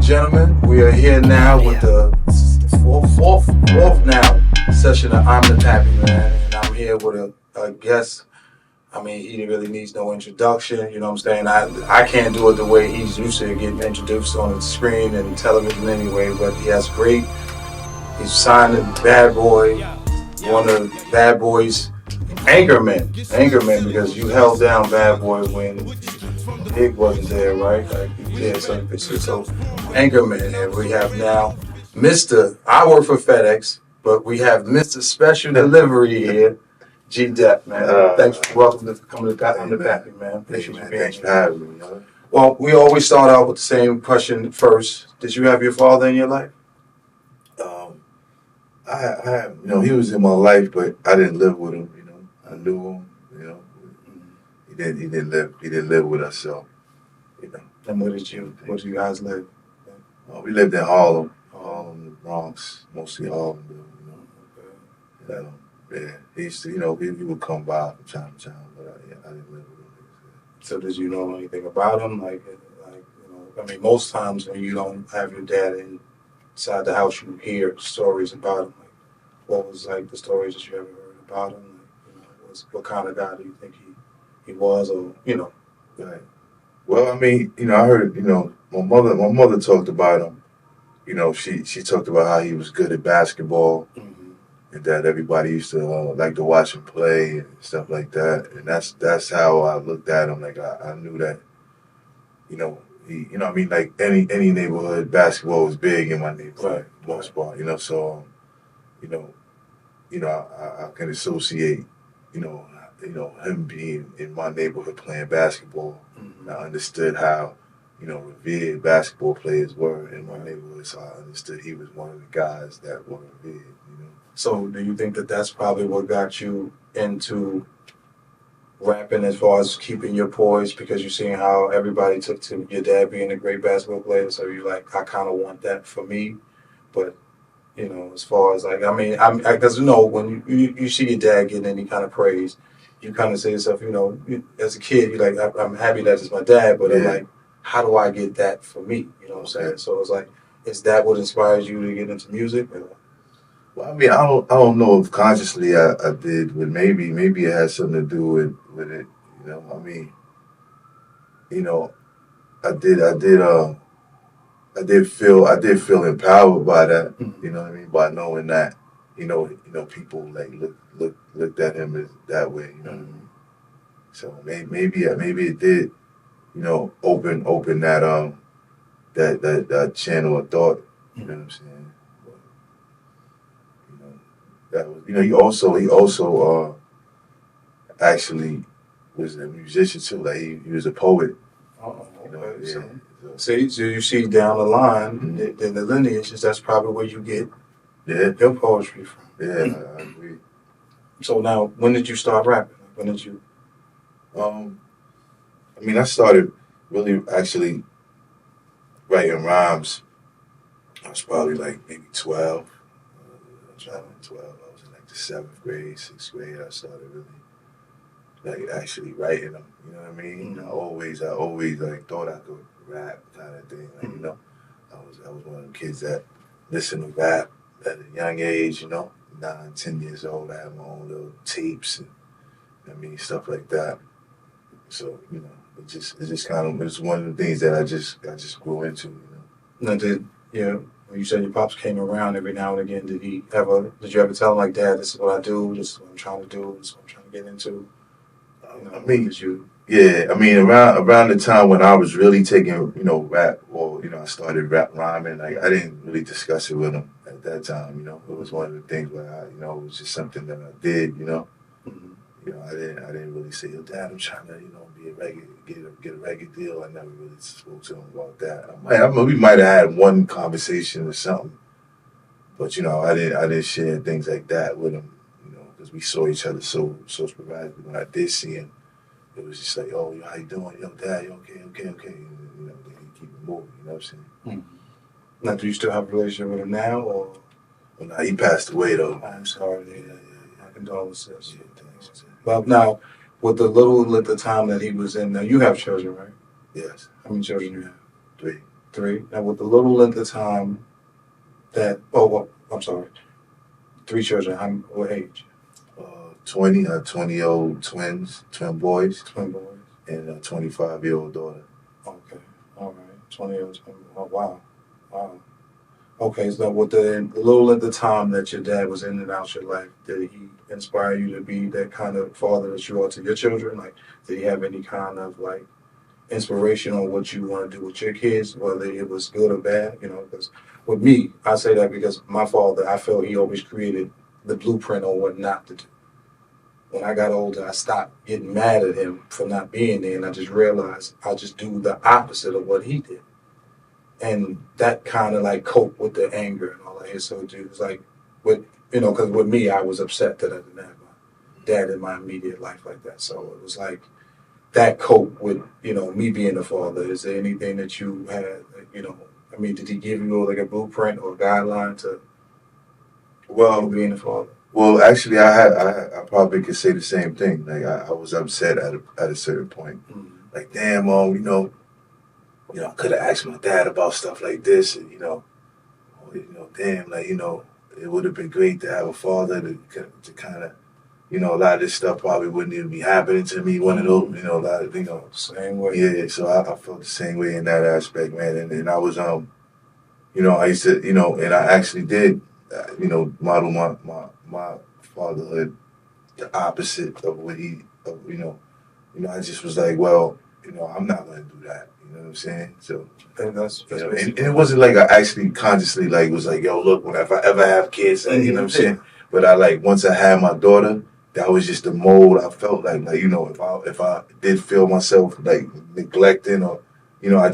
gentlemen, we are here now with the fourth now session of I'm the Pappii, man. And I'm here with a guest. I mean, he really needs no introduction, you know what I'm saying? I can't do it the way he's used to getting introduced on the screen and television anyway, but he's signed to Bad Boy, one of Bad Boy's anchormen, because you held down Bad Boy when Big wasn't there, right? So anchorman, and we have now Mr. I work for FedEx, but we have Mr. Special Delivery here, G Dep, man. Thanks for coming to I'm the Pappii, man. Appreciate you being Thanks for having me. Well, we always start out with the same question first. Did you have your father in your life? I he was in my life, but I didn't live with him. I knew him. He didn't live with us. So, And where did you guys live? We lived in Harlem, the Bronx, mostly Harlem. Yeah, he used to, he would come by from time to time, but I didn't live with him. So did you know anything about him? Most times when you don't have your dad inside the house, you hear stories about him. Like, what was the stories that you ever heard about him? What kind of guy do you think he was, or Right. Well, I heard, my mother talked about him. She talked about how he was good at basketball, and that everybody used to like to watch him play and stuff like that. And that's how I looked at him. Like I knew that, like any neighborhood, basketball was big in my neighborhood, for the most part. So, I can associate, him being in my neighborhood playing basketball. I understood how, revered basketball players were in my neighborhood, so I understood he was one of the guys that were revered. So do you think that that's probably what got you into rapping as far as keeping your poise, because you're seeing how everybody took to your dad being a great basketball player, so you're like, I kind of want that for me, but as far as because when you see your dad getting any kind of praise, you kind of say to yourself, as a kid, you're like, I'm happy that it's my dad, but I'm like, how do I get that for me? You know what I'm saying? So it's like, is that what inspires you to get into music? Well, I don't know if consciously I did, but maybe it has something to do with it. I did feel empowered by that. By knowing that, people like looked at him as that way. So maybe it did, open that channel of thought. You know what I'm saying? That was, he also actually was a musician too. Like he was a poet. So you see down the line, in the lineage, that's probably where you get your poetry from. Yeah, I agree. So now, when did you start rapping? When did you? I started really actually writing rhymes. I was probably like maybe 12. 12. I was in like the 7th grade, 6th grade. I started really actually writing them. You know what I mean? I always thought I could rap kind of thing. I was one of them kids that listened to rap at a young age. 9, 10 years old. I had my own little tapes and stuff like that. So it just kind of, it's one of the things that I just grew into. Now, when you said your pops came around every now and again, did you ever tell him, like, Dad, this is what I do, this is what I'm trying to do, this is what I'm trying to get into? Around the time when I was really taking, rap, or, I started rhyming, like, I didn't really discuss it with him at that time, It was one of the things where it was just something that I did, I didn't really say, Dad, I'm trying to, be get a record deal. I never really spoke to him about that. We might have had one conversation or something, but I didn't share things like that with him, because we saw each other so sporadically. When I did see him, it was just like, oh, how you doing? Yo, Dad, you okay? And, then he keep it moving. You know what I'm saying? Now, do you still have a relationship with him now, or? Well, nah, he passed away though. I'm sorry. My condolences. Well, now, with the time that he was in, now you have children, right? Yes. How many children do you have? 3. 3. Now, with the little length of time that, oh, well, I'm sorry, 3 children, what age? 20-year-old twin boys, Twin boys. and a 25-year-old daughter. Okay, all right, 20-year-old twin. Oh, wow, wow. Okay, so with the little length of time that your dad was in and out your life, did he inspire you to be that kind of father that you are to your children? Like, did he have any kind of like inspiration on what you want to do with your kids, whether it was good or bad? You know, because with me, I say that because my father, I feel he always created the blueprint on what not to do. When I got older, I stopped getting mad at him for not being there, and I just realized I just do the opposite of what he did. And that kind of like cope with the anger and all that. So it was like, because with me, I was upset that I didn't have my dad in my immediate life like that. So it was like that cope with, me being a father. Is there anything that you had, did he give you like a blueprint or a guideline to you being a father? Well, actually, I probably could say the same thing. Like I was upset at a certain point. Mm-hmm. Like, damn, Mom, I could have asked my dad about stuff like this, and damn, like it would have been great to have a father to kind of, a lot of this stuff probably wouldn't even be happening to me. One of those, a lot of, Same way. Yeah, so I felt the same way in that aspect, man. And I was, I used to, and I actually did, model my fatherhood the opposite of what I just was like, well, I'm not going to do that. You know what I'm saying? So, And that's and it wasn't like I actually consciously was like, yo, look, if I ever have kids, you know what I'm saying? But once I had my daughter, that was just the mold I felt like, if I did feel myself like neglecting or, I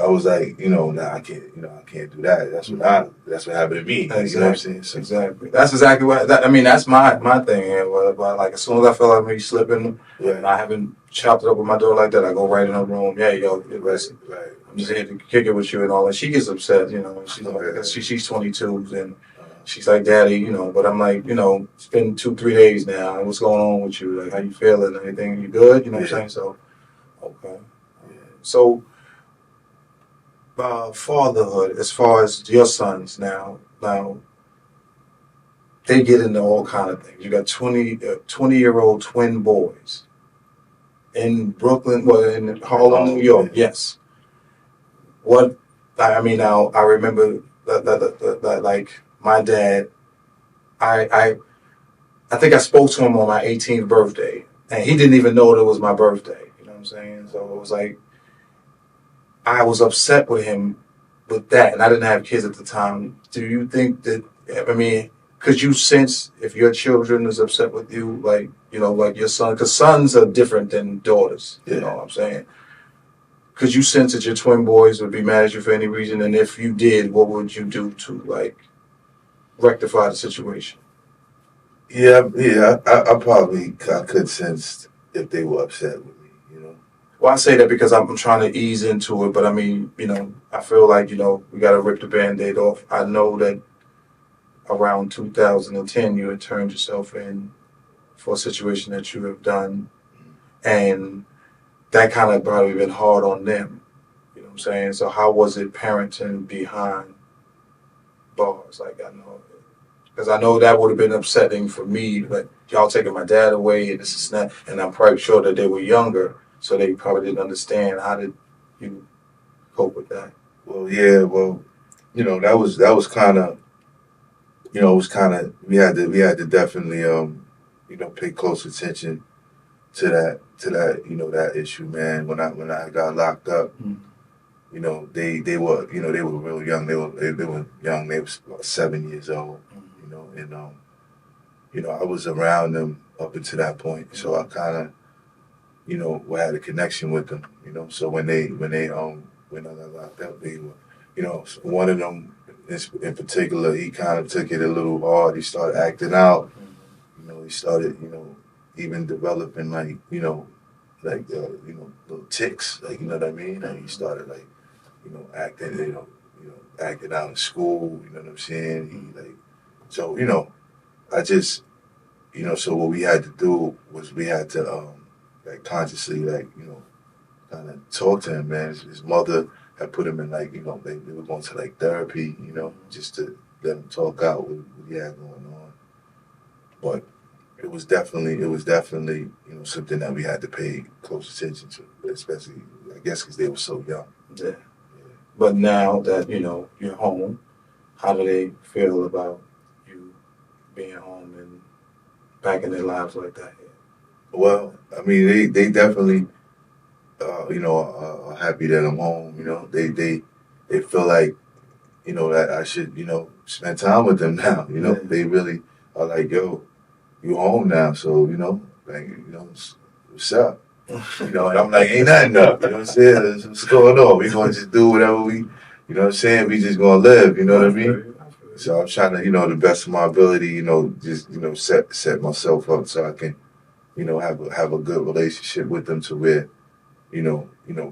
was like, nah, I can't do that. That's what happened to me. Exactly. You know what I'm saying? So, exactly. That's exactly what, that's my thing. But like, as soon as I feel like me slipping, and I haven't chopped it up with my daughter like that, I go right in her room. Yeah, yo, listen. Right. I'm just here to kick it with you and all that. She gets upset, she's 22 and she's like, Daddy, but I'm like, it's been 2-3 days now. And what's going on with you? Like, how you feeling? Anything? You good? You know what I'm saying? So, okay. So, fatherhood, as far as your sons now, they get into all kind of things. You got 20-year-old twin boys in Brooklyn, in Harlem, New York. Yes. Now I remember that like my dad, I think I spoke to him on my 18th birthday, and he didn't even know that it was my birthday. You know what I'm saying? So it was like I was upset with him with that, and I didn't have kids at the time. Do you think that? Could you sense if your children is upset with you, like your son? Because sons are different than daughters. You know what I'm saying? Could you sense that your twin boys would be mad at you for any reason? And if you did, what would you do to rectify the situation? Yeah. I could sense if they were upset with me. Well, I say that because I'm trying to ease into it, but I feel like we got to rip the Band-Aid off. I know that around 2010, you had turned yourself in for a situation that you have done, and that kind of probably been hard on them. You know what I'm saying? So how was it parenting behind bars? Because I know that would have been upsetting for me, but y'all taking my dad away and this is that, and I'm probably sure that they were younger, so they probably didn't understand. How did you cope with that? Well, yeah, that was kind of, it was kind of, we had to definitely, pay close attention to that, that issue, man. When I got locked up, they were real young. They were young. They was about 7 years old, and I was around them up until that point, so I kind of, had a connection with them, So when I got locked up, they were, one of them in particular, he kind of took it a little hard. He started acting out. He started, even developing little tics, you know what I mean? And he started acting out in school, you know what I'm saying? I just, so what we had to do was we had to consciously kind of talk to him, man. His mother I put them in like, they were going to like therapy, just to let them talk out what he had going on. But it was definitely, something that we had to pay close attention to, especially, I guess, because they were so young. Yeah. But now that, you're home, how do they feel about you being home and back in their lives like that? Well, I mean, they definitely, are happy that I'm home. They feel like, that I should, spend time with them now. Yeah. They really are like, yo, you home now, so what's up? And I'm like, ain't nothing up. You know what I'm saying? What's going on? We gonna just do whatever we, we just gonna live. You know what I mean? So I'm trying to, the best of my ability, just set myself up so I can, have a good relationship with them to where, we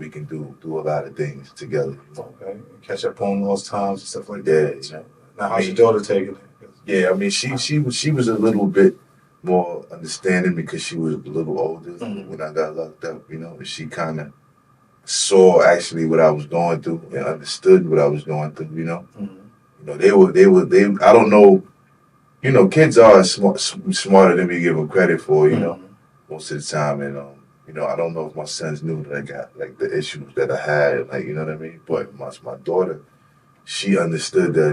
can do a lot of things together. Okay, catch up on lost times and stuff like that. Yeah. Now, how's your daughter taking it? Yeah, I mean, she was a little bit more understanding because she was a little older when I got locked up. And she kind of saw actually what I was going through and understood what I was going through. They were. I don't know. Kids are smarter than we give them credit for. Most of the time, and I don't know if my sons knew that I got like the issues that I had, like what I mean. But my daughter, she understood that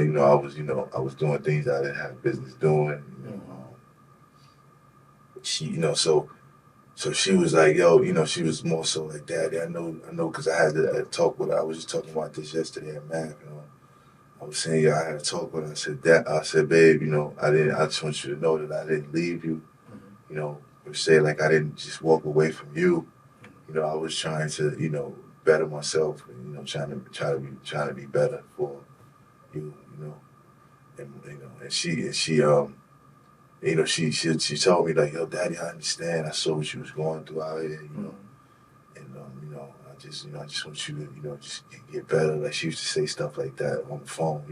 I was doing things I didn't have business doing. She so she was like, yo, she was more so like, Daddy, I know, because I had to talk with her. I was just talking about this yesterday at Mac. I was saying, I had to talk with her. I said, babe, I just want you to know that I didn't leave you. Or say like I didn't just walk away from you. I was trying to, better myself and trying to be better for you. And she told me like, yo, Daddy, I understand. I saw what you was going through out here, and I just want you to, just get better. Like she used to say stuff like that on the phone,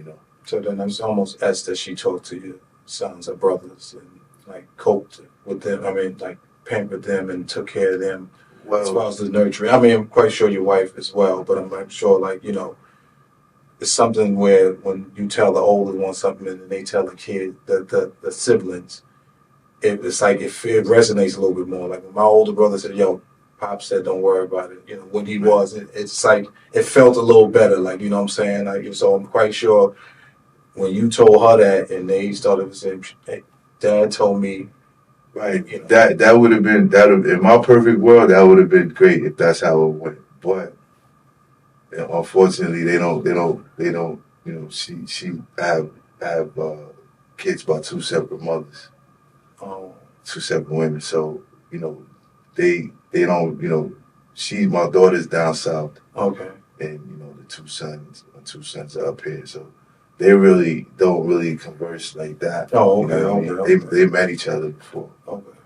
So then it's almost as that she talked to your sons or brothers and like coped with them. I mean, like pampered them and took care of them as far as the nurturing. I mean, I'm quite sure your wife as well, but I'm sure like, it's something where when you tell the older one something and they tell the kid, the siblings, it's like it resonates a little bit more. Like when my older brother said, yo, Pop said, don't worry about it. When he was, it's like, it felt a little better. Like, you know what I'm saying? Like, so I'm quite sure when you told her that and they started saying, hey, Dad told me. Right. That would have been, in my perfect world, that would have been great if that's how it went. But unfortunately, they don't, she have kids by two separate mothers. Oh. Two separate women. So, they don't, my daughter's down south. Okay. And, my two sons are up here. So they really don't really converse like that. Oh, okay. Okay. They met each other before. Okay.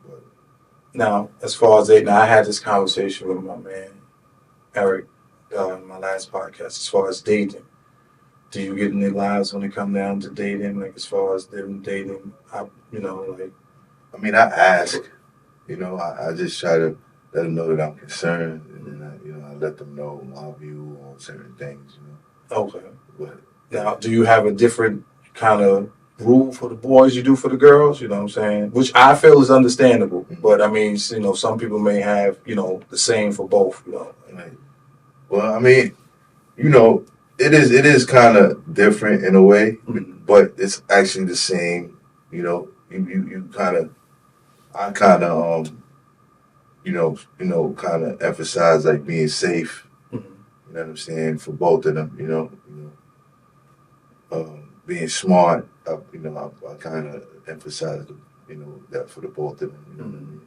But now, as far as I had this conversation with my man, Eric, in my last podcast, as far as dating. Do you get in their lives when it come down to dating? Like as far as them dating, I mean, I ask, I just try to let them know that I'm concerned, and then I let them know my view on certain things, Okay. But now, do you have a different kind of rule for the boys you do for the girls? You know what I'm saying? Which I feel is understandable, but I mean, some people may have, the same for both, Right. Well, I mean, it is kind of different in a way, but it's actually the same. You kind of, I kind of, kind of emphasize like being safe. You know what I'm saying, for both of them. Being smart. I kind of emphasize, that for the both of them. You know what I mean?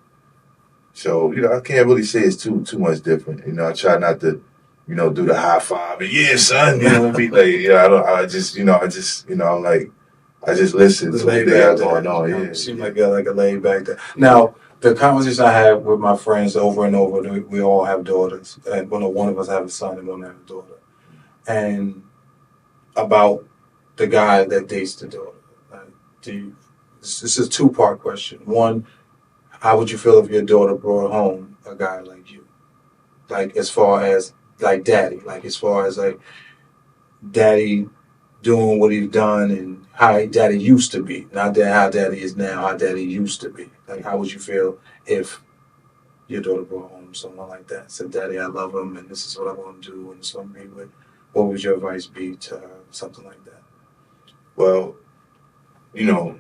So I can't really say it's too much different. I try not to. Do the high five and yeah, son. You know what I mean? Like, I'm like, I just listen to what they got going on. Yeah, seem like a laid back there. Now, the conversation I have with my friends over and over, we all have daughters, and one of us have a son and one have a daughter, and about the guy that dates the daughter. This is a two-part question. One, how would you feel if your daughter brought home a guy like you? Like as far as like daddy, like as far as like daddy doing what he's done and how daddy used to be, not that how daddy is now, how daddy used to be. Like, how would you feel if your daughter brought home someone like that, said, "Daddy, I love him, and this is what I want to do, and it's going to be with." What would your advice be to her, something like that? Well, you know,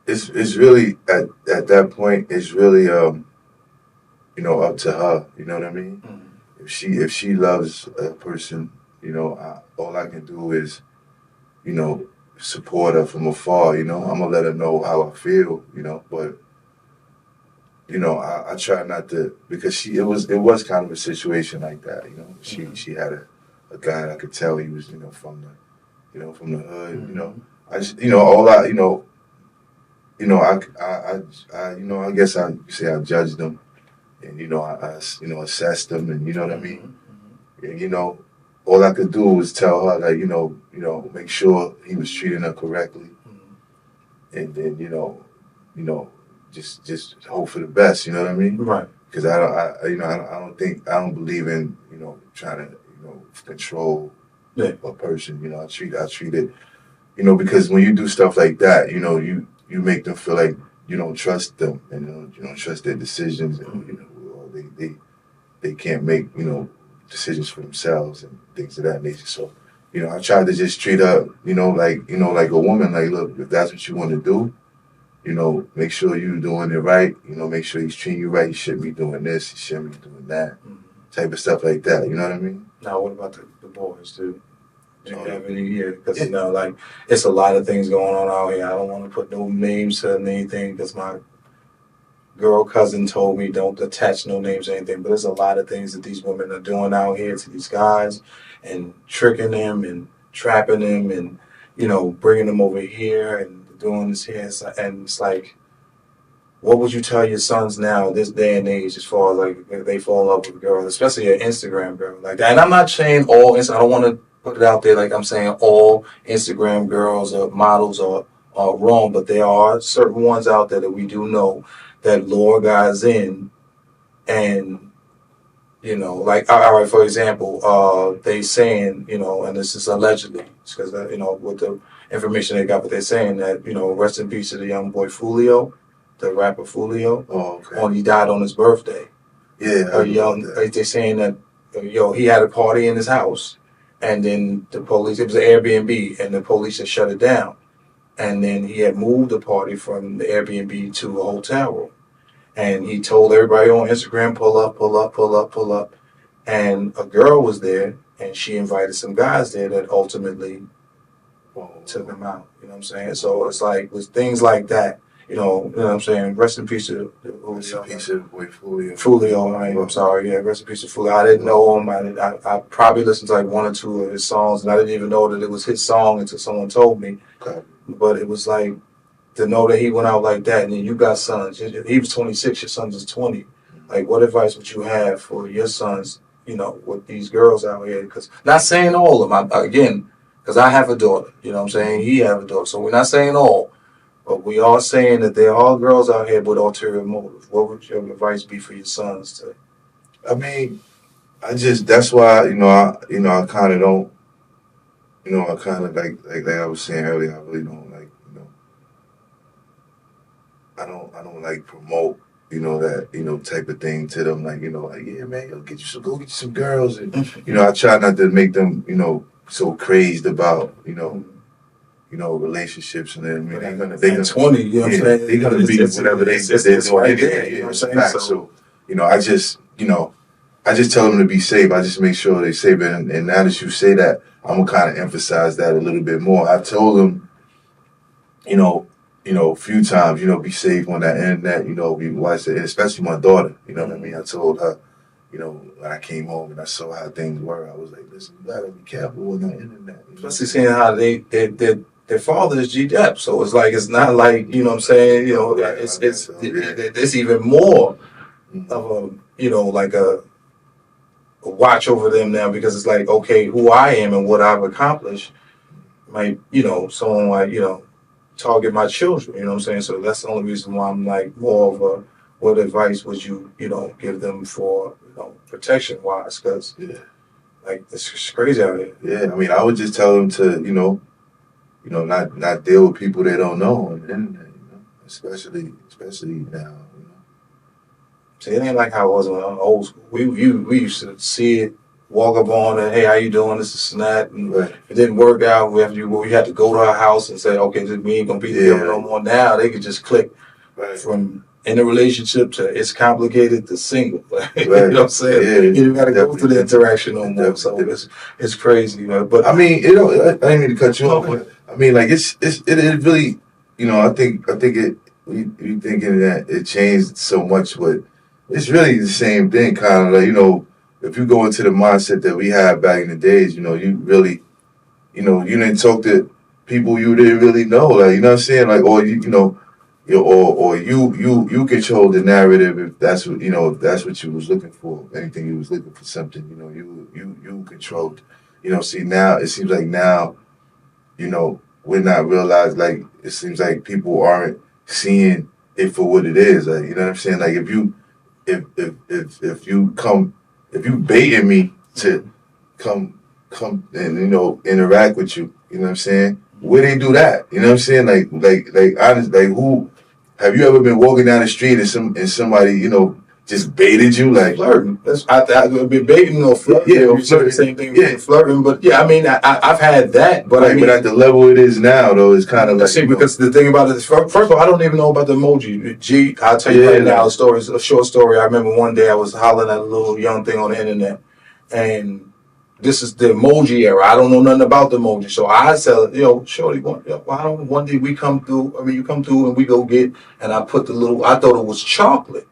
it's really at that point, it's really you know, up to her. You know what I mean? Mm-hmm. If she loves a person, you know, all I can do is, you know, support her from afar. You know, I'm gonna let her know how I feel. You know, but you know, I try not to, because it was kind of a situation like that. You know, she had a guy, I could tell he was, you know, from the hood. Mm-hmm. You know, I just, you know, all I, you know, you know, I guess you say I judged them, and you know, I you know, assessed them, and you know what I mean. Mm-hmm. And you know, all I could do was tell her that, you know, make sure he was treating her correctly, Mm-hmm. and then you know, just hope for the best. You know what I mean? Right. Because you know, I don't believe in, you know, trying to, you know, control a person. You know, I treat it, you know, because when you do stuff like that, you know, you make them feel like you don't trust them, and you don't trust their decisions, and you know, or they can't make, you know, decisions for themselves and things of that nature. So, you know, I tried to just treat her, you know, like a woman. Like, look, if that's what you want to do, you know, make sure you're doing it right. You know, make sure he's treating you right. You shouldn't be doing this. You shouldn't be doing that. Mm-hmm. Type of stuff like that. You know what I mean? Now, what about the boys, too? Do you have any here? Because, you know, like, it's a lot of things going on out here. I don't want to put no names to anything because my girl cousin told me don't attach no names or anything. But there's a lot of things that these women are doing out here to these guys and tricking them and trapping them and, you know, bringing them over here and doing this here. And it's like, what would you tell your sons now, this day and age, as far as like if they fall in love with a girl, especially an Instagram girl like that? And I'm not saying all. I don't want to put it out there like I'm saying all Instagram girls or models are wrong, but there are certain ones out there that we do know that lure guys in, and you know, like all right, for example, they saying, you know, and this is allegedly because you know with the information they got, but they're saying that, you know, rest in peace to the young boy Fulio, the rapper Fulio. Oh, okay. He died on his birthday. Yeah, they're saying that he had a party in his house, and then the police, it was an Airbnb, and the police had shut it down, and then he had moved the party from the Airbnb to a hotel room, and he told everybody on Instagram, pull up, pull up, pull up, pull up, and a girl was there, and she invited some guys there that ultimately took him out. You know what I'm saying? So it's like with things like that. You know what I'm saying? Rest in peace to Rest in peace to boy Fulio. Fulio, I'm sorry. Yeah, rest in peace to Fulio. I didn't know him. I probably listened to like one or two of his songs, and I didn't even know that it was his song until someone told me. Okay. But it was like, to know that he went out like that, and then you got sons. He was 26, your sons is 20. Like, what advice would you have for your sons, you know, with these girls out here? Because, not saying all of them, again, because I have a daughter, you know what I'm saying? He have a daughter. So we're not saying all. But we are saying that there are girls out here with ulterior motives. What would your advice be for your sons to? I mean, that's why, I kind of don't, I kind of like I was saying earlier, I really don't like, I don't like promote, that, type of thing to them. Like, like, yeah, man, go get you some girls. And, I try not to make them, so crazed about, relationships, and then they're gonna 20, you know what I'm saying? They're gonna be whatever they're doing anyway. You know what I'm saying? So, I just tell them to be safe. I just make sure they're safe. And now that you say that, I'm gonna kind of emphasize that a little bit more. I told them, a few times, be safe on that internet. We watch it, especially my daughter. You know what I mean? I told her, when I came home and I saw how things were, I was like, listen, you gotta be careful on that internet. Especially seeing how their father is G-Dep, so it's like, it's not like, you know what I'm saying, it's even more of a, like a watch over them now, because it's like, okay, who I am and what I've accomplished might, someone might, target my children, you know what I'm saying? So that's the only reason why I'm like more of a, what advice would you, give them for, protection wise? Because Like, it's just crazy out here. Yeah, I mean, I would just tell them to, not deal with people they don't know, and then, especially now. See, it ain't like how it was when I was old school. We used to see it, walk up on it, hey, how you doing? This and that. And Right. if it didn't work out, we had to go to our house and say, okay, we ain't gonna be together no more. Now they could just click from in a relationship to it's complicated to single. You know what I'm saying? Yeah, you don't gotta go through the interaction no more. So it's crazy, But I mean, I didn't mean to cut you off, but I mean, like it really, I think you thinking that it changed so much, but it's really the same thing, kind of like, if you go into the mindset that we had back in the days, you really, you didn't talk to people you didn't really know, like, you know what I'm saying, like, or you control the narrative if that's what if that's what you was looking for, anything you was looking for something, you controlled, see now it seems like now, we're not realized, like it seems like people aren't seeing it for what it is, like, you know what I'm saying, like if you baiting me to come and interact with you, you know what I'm saying? Where they do that? You know what I'm saying? Like honest, like who have you ever been walking down the street and somebody, just baited you, like flirting? I've been baiting or flirting. Yeah, you said the same thing with flirting, but yeah, I mean I've had that, but but at the level it is now though, it's kind of like because the thing about it is, first of all, I don't even know about the emoji. I'll tell you right now, a short story. I remember one day I was hollering at a little young thing on the internet, and this is the emoji era. I don't know nothing about the emoji. So I said, shorty, why don't one day we come through, you come through and we go get, and I put I thought it was chocolate.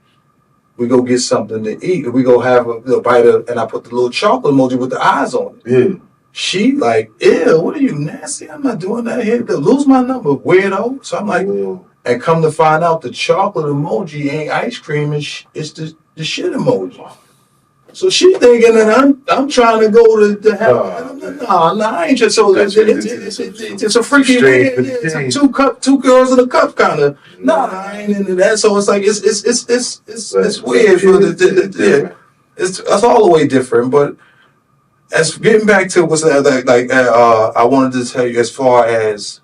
We go get something to eat. We go have a bite of, and I put the little chocolate emoji with the eyes on it. Yeah. She like, ew, what are you, nasty? I'm not doing that here. Lose my number, weirdo. So I'm like, and come to find out the chocolate emoji ain't ice cream, it's the shit emoji. So she thinking that I'm trying to go to hell. No, I ain't just. So it's a freaky weird. Two girls in a cup kind of. I ain't into that. So it's like it's weird. It's all the way different. But as getting back to what's that, I wanted to tell you as far as,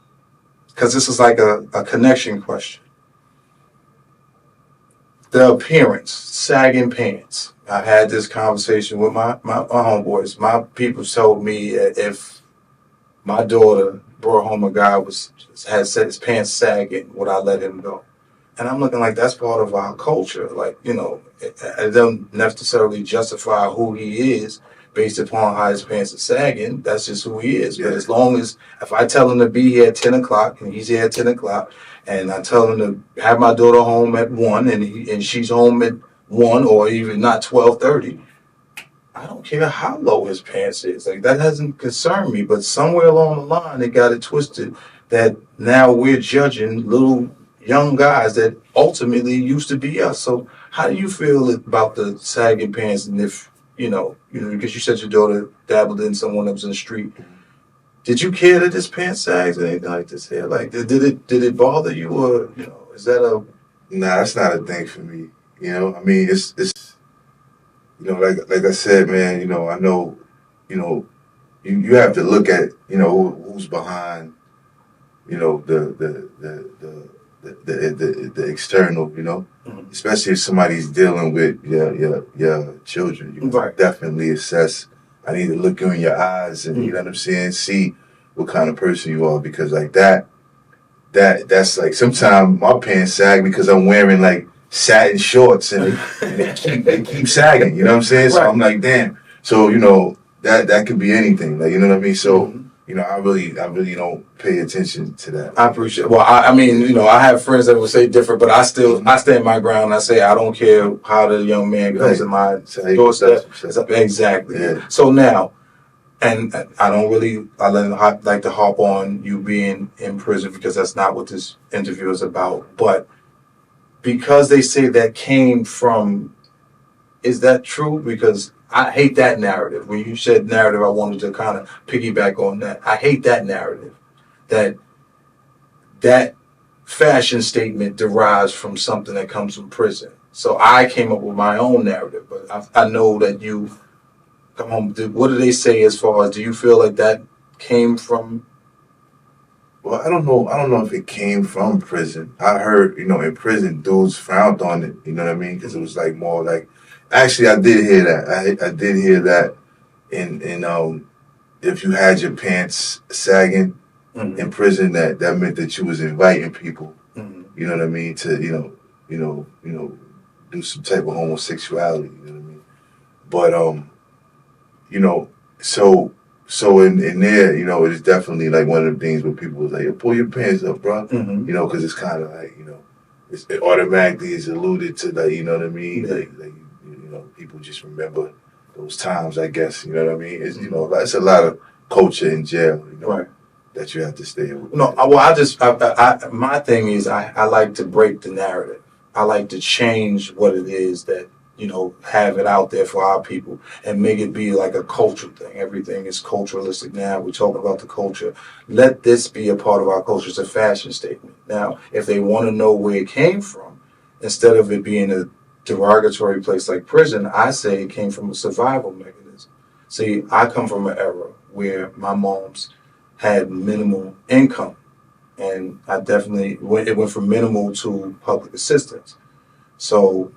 because this is like a connection question. The appearance, sagging pants. I had this conversation with my homeboys. My people told me if my daughter brought home a guy had set his pants sagging, would I let him go? And I'm looking like that's part of our culture. Like, it doesn't necessarily justify who he is based upon how his pants are sagging. That's just who he is. Yeah. But as long as, if I tell him to be here at 10 o'clock and he's here at 10 o'clock, and I tell him to have my daughter home at 1 and she's home at 1 or even not 12:30, I don't care how low his pants is. Like, that doesn't concern me. But somewhere along the line, they got it twisted that now we're judging little young guys that ultimately used to be us. So how do you feel about the sagging pants? And if, because you said your daughter dabbled in someone that was in the street, did you care that this pants sags or anything like this here? Like, did it bother you, or is that a? Nah, that's not a thing for me. I mean, it's like I said, man. I know, you have to look at who's behind, the external, especially if somebody's dealing with your children. You definitely assess. I need to look you in your eyes and you know what I'm saying, see what kind of person you are, because like that's like sometimes my pants sag because I'm wearing like satin shorts and they keep sagging. You know what I'm saying? So I'm like, damn. So that could be anything. Like, you know what I mean? So. I really don't pay attention to that. I appreciate it. Well, I mean, I have friends that would say different, but I stand my ground. I say I don't care how the young man comes in my doorstep. Exactly. Yeah. So now, and I like to harp on you being in prison because that's not what this interview is about. But because they say that came from, is that true? Because I hate that narrative. When you said narrative, I wanted to kind of piggyback on that. I hate that narrative. That fashion statement derives from something that comes from prison. So I came up with my own narrative. But I know that come home. What do they say as far as, do you feel like that came from? Well, I don't know. I don't know if it came from prison. I heard, in prison, dudes frowned on it. You know what I mean? Because it was like more like. Actually, I did hear that. I did hear that. In if you had your pants sagging in prison, that meant that you was inviting people. You know what I mean? To do some type of homosexuality. You know what I mean? But so in there, it's definitely like one of the things where people was like, "Yo, pull your pants up, bro." Because it's kind of like, it automatically is alluded to, like, you know what I mean? Like people just remember those times, I guess. You know what I mean? It's it's a lot of culture in jail, Right. that you have to stay with. No, well, my thing is, I like to break the narrative. I like to change what it is that, have it out there for our people and make it be like a cultural thing. Everything is culturalistic now. We're talking about the culture. Let this be a part of our culture. It's a fashion statement. Now, if they want to know where it came from, instead of it being a derogatory place like prison, I say it came from a survival mechanism. See, I come from an era where my moms had minimal income, and I definitely it went from minimal to public assistance. So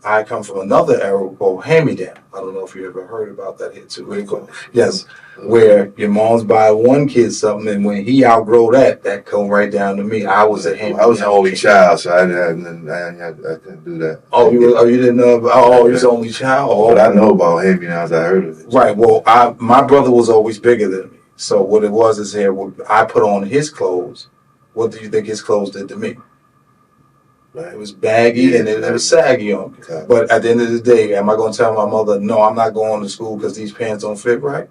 I come from another era called hand-me-down. I don't know if you ever heard about that here too. Yes, where your mom's buy one kid something, and when he outgrow that come right down to me. I was a hand-me-down. I was an only child, so I couldn't do that. You didn't know about? Oh, you was the only child. Oh, but I know about hand-me-downs. I heard of it. Right. Well, my brother was always bigger than me. So what it was is here, I put on his clothes. What do you think his clothes did to me? Right. It was baggy and it was saggy on me. Okay. But at the end of the day, am I going to tell my mother, no, I'm not going to school because these pants don't fit right?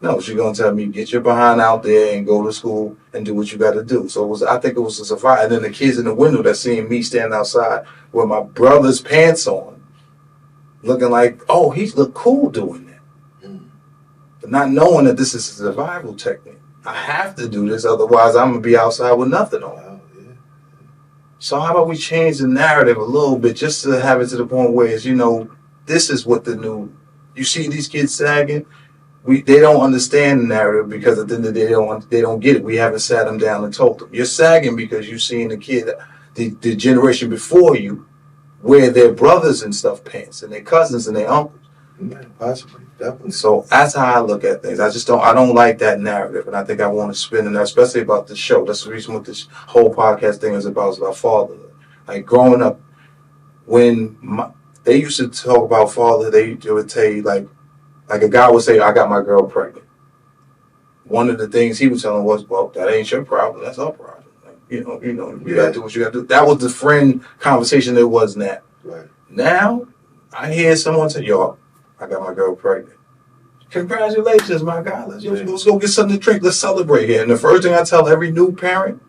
No, she's going to tell me, get your behind out there and go to school and do what you got to do. So I think it was a survival. And then the kids in the window that seeing me stand outside with my brother's pants on, looking like, oh, he look cool doing that. But not knowing that this is a survival technique. I have to do this, otherwise I'm going to be outside with nothing on. So how about we change the narrative a little bit just to have it to the point where it's, this is what you see these kids sagging. They don't understand the narrative because at the end of the day they don't get it. We haven't sat them down and told them. You're sagging because you've seen the kid, the generation before you, wear their brothers and stuff pants and their cousins and their uncles. Yeah, possibly, definitely. So that's how I look at things. I don't like that narrative, and I think I want to spin in that, especially about the show. That's the reason what this whole podcast thing is about. It's about fatherhood. Like growing up, when they used to talk about father, they would tell you like a guy would say, "I got my girl pregnant." One of the things he was telling was, "Well, that ain't your problem. That's our problem. Like, you gotta do what you gotta do." That was the friend conversation. It was that. Right. Now, I hear someone say, "Yo, I got my girl pregnant. Congratulations, my God. Let's go get something to drink. Let's celebrate here." And the first thing I tell every new parent,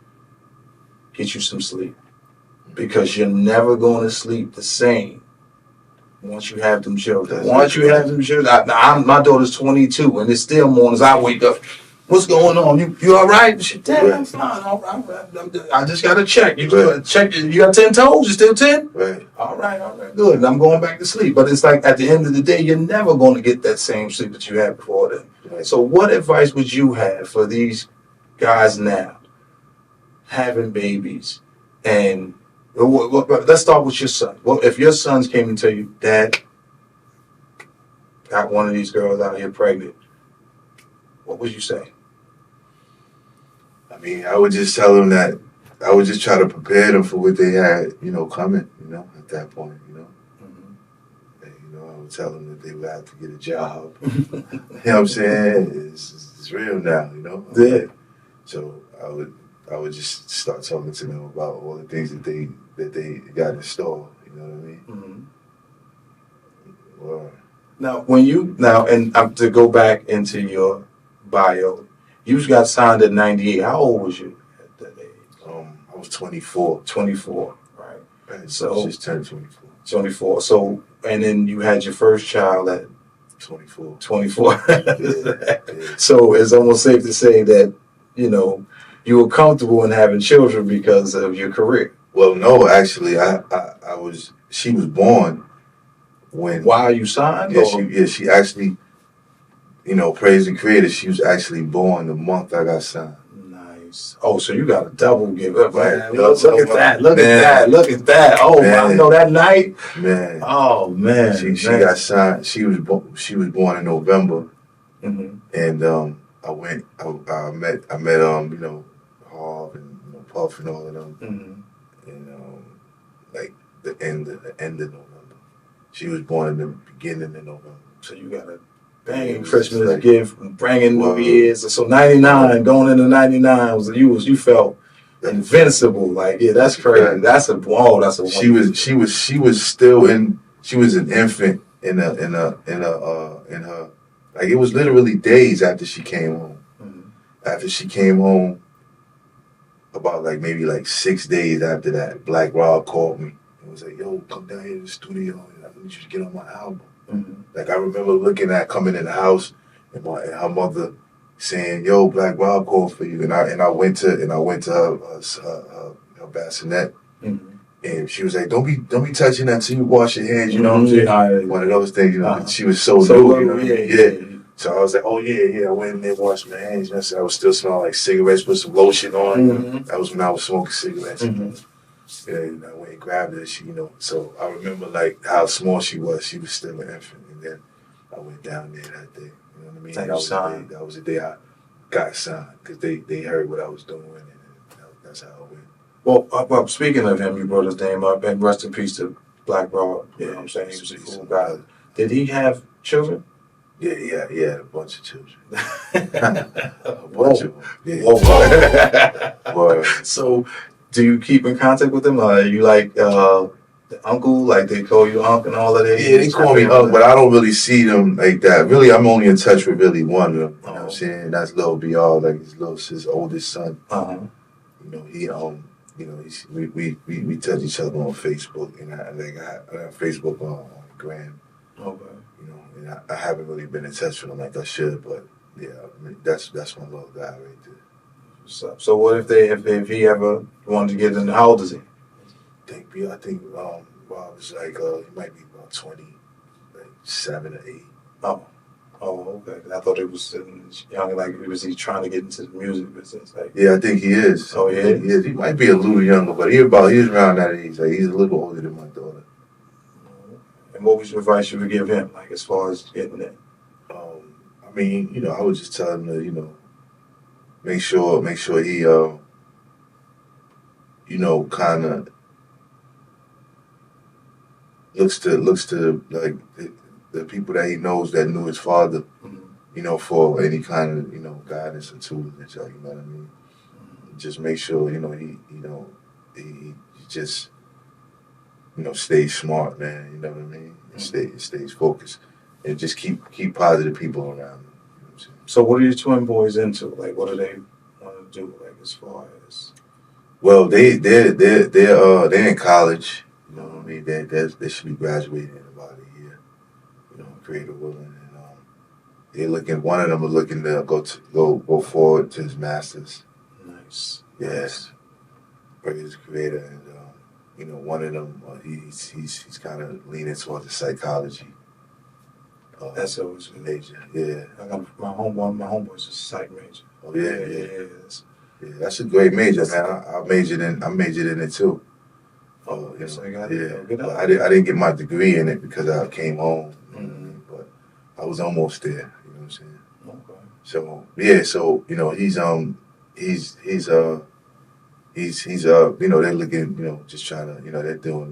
get you some sleep. Because you're never going to sleep the same once you have them children. Once you have them children, my daughter's 22, and it's still mornings I wake up. What's going on? You all right? Dad, I'm fine. All right. I just got to check. You check. You got 10 toes? You still 10? Right. All right. Good. And I'm going back to sleep. But it's like at the end of the day, you're never going to get that same sleep that you had before then. Right. So what advice would you have for these guys now having babies? And let's start with your son. Well, if your sons came and tell you, "Dad, got one of these girls out here pregnant," what would you say? I mean, I would just tell them that I would just try to prepare them for what they had, coming, at that point, And, I would tell them that they would have to get a job. You know what I'm saying? It's real now, Yeah. So I would just start talking to them about all the things that they got in store, you know what I mean? Now, and to go back into your bio, you got signed at 98. How old was you at that age? I was 24. 24, right? And so I just turned 24. 24. So, and then you had your first child at 24. 24. Yeah. So it's almost safe to say that, you were comfortable in having children because of your career. Well, no, actually, I was. She was born when. While you signed? Yeah, she actually. praise the creator. She was actually born the month I got signed. Nice. Oh, so you got a double give up, Right. man. Look at that. Look Man. at that. Look at that. Oh, Man. I know that night. Man. Oh, man. She got signed. She was born in November. Mm-hmm. And I met Harv and Puff and all of them. Mm-hmm. And like the end of November. She was born in the beginning of November. So you got a banging Christmas gift, bringing New Year's. So 99, going into 99 you felt invincible. Like, yeah, that's crazy. That's a She was still an infant in her. Like, it was literally days after she came home. Mm-hmm. After she came home, about maybe 6 days after that, Black Rob called me and was like, "Yo, come down here to the studio. I need you to get on my album." Mm-hmm. Like, I remember coming in the house and her mother saying, "Yo, Black Rob called for you," and I went to her bassinet. Mm-hmm. And she was like, "Don't be touching that till you wash your hands." You know what I'm saying? One of those things. She was so new. Yeah. So I was like, "Oh yeah." I went in there, washed my hands. I was still smelling like cigarettes, put some lotion on. Mm-hmm. That was when I was smoking cigarettes. Mm-hmm. And I went and grabbed her. So I remember how small she was. She was still an infant. And then I went down there that day. You know what I mean? That was the day I got signed because they heard what I was doing, and that's how it went. Well, speaking of him, you brought his name up, and rest in peace to Black Rob. You know what I'm saying? He was a cool guy. Did he have children? Yeah, he had a bunch of children. A bunch of them. Yeah. Whoa. So, do you keep in contact with them? Are you like the uncle? Like they call you uncle and all of that? Yeah, they call me uncle, but I don't really see them like that. Really, I'm only in touch with really one of them. You know what I'm saying? That's Lil BR, like his oldest son. Uh-huh. We touch each other on Facebook, and I have Facebook on Gram. Okay. And I haven't really been in touch with him like I should, but yeah, that's my little guy right there. So what if he ever wanted to get into, how old is he? I think Bob was he might be about 27 or 8. Oh, okay. I thought it was young, was he trying to get into the music business? Yeah, I think he is. Oh, yeah? He is. He might be a little younger, but he's around that age. Like, he's a little older than my daughter. And what was your advice you would give him, as far as getting it? I would just tell him to, make sure he, kind of looks to the people that he knows that knew his father, Mm-hmm. For any kind of, guidance or tools, you know what I mean? Mm-hmm. Just make sure, he just, stays smart, man, you know what I mean? Mm-hmm. Stays focused. And just keep positive people around him. You know what I'm saying? So what are your twin boys into? What do they want to do, as far as? Well, they're in college. You know what I mean? They should be graduating in about a year. Creative willing, and they're looking. One of them is looking to go forward to his masters. Nice. Yes, praise the creator, and one of them he's kind of leaning towards the psychology. That's always good. Major. Yeah. I got my homeboy's a psych major. Oh yeah. That's a great major, man. I majored in it too. Yes, I got it. Yeah. I didn't get my degree in it because I came home. Mm-hmm. But I was almost there. You know what I'm saying? Okay. So yeah. So he's they're looking just trying to they're doing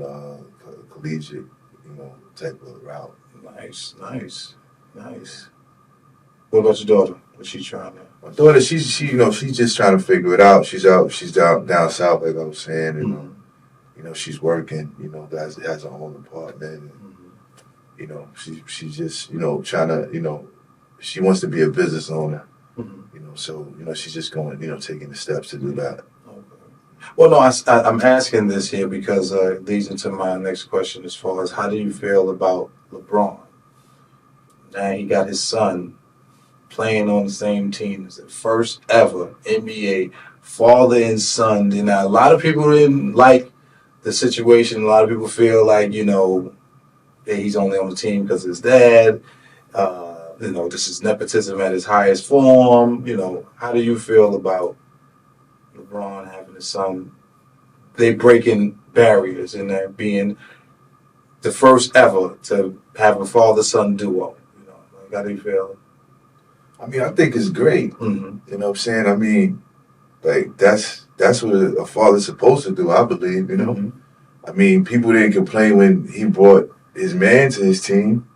collegiate type of route. Nice. What about your daughter? What's she trying to? My daughter, she's just trying to figure it out. She's down south, like I was saying, and Mm-hmm. she's working. Has her own apartment, and Mm-hmm. she's just trying to she wants to be a business owner. Mm-hmm. So she's just going taking the steps to do that. Well, no, I'm asking this here because it leads into my next question as far as how do you feel about LeBron? Now he got his son playing on the same team as the first ever NBA father and son. Now, a lot of people didn't like the situation. A lot of people feel like, that he's only on the team because of his dad. this is nepotism at its highest form. How do you feel about LeBron having his son? They breaking barriers and that being the first ever to have a father-son duo. How do you feel? I mean, I think it's great. Mm-hmm. You know what I'm saying? I mean, like that's what a father's supposed to do, I believe, Mm-hmm. I mean, people didn't complain when he brought his man to his team.